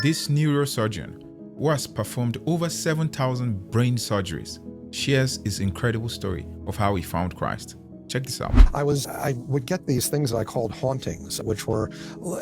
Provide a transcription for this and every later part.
This neurosurgeon, who has performed over 7,000 brain surgeries, shares his incredible story of how he found Christ. Check this out. I would get these things that I called hauntings, which were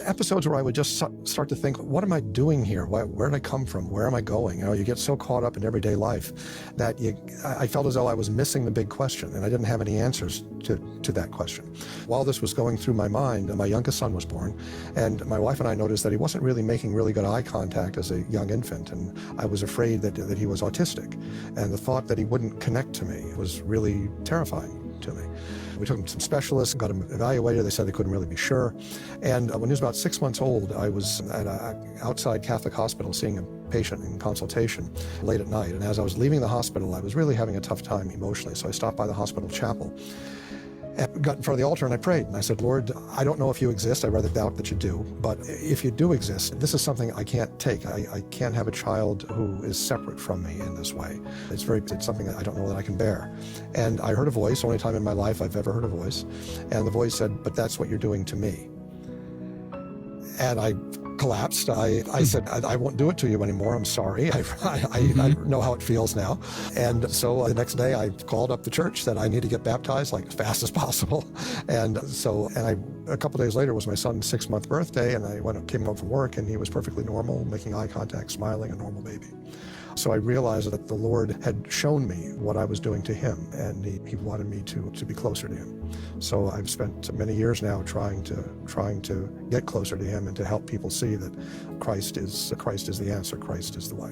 episodes where I would just start to think, what am I doing here? Where did I come from? Where am I going? You get so caught up in everyday life that I felt as though I was missing the big question, and I didn't have any answers to that question. While this was going through my mind, my youngest son was born, and my wife and I noticed that he wasn't really making really good eye contact as a young infant, and I was afraid that he was autistic, and the thought that he wouldn't connect to me was really terrifying to me. We took him to some specialists, got him evaluated. They said they couldn't really be sure. And when he was about 6 months old, I was at an outside Catholic hospital seeing a patient in consultation late at night. And as I was leaving the hospital, I was really having a tough time emotionally. So I stopped by the hospital chapel and got in front of the altar and I prayed. And I said, Lord, I don't know if you exist. I rather doubt that you do. But if you do exist, this is something I can't take. I can't have a child who is separate from me in this way. It's something that I don't know that I can bear. And I heard a voice, only time in my life I've ever heard a voice. And the voice said, but that's what you're doing to me. And I collapsed. I said, I won't do it to you anymore. I'm sorry. I know how it feels now. And so the next day I called up the church, said I need to get baptized like as fast as possible. And a couple days later was my son's 6-month birthday, and I came home from work and he was perfectly normal, making eye contact, smiling, a normal baby. So I realized that the Lord had shown me what I was doing to him, and he wanted me to be closer to him. So I've spent many years now trying to get closer to him and to help people see that Christ is the answer, Christ is the way.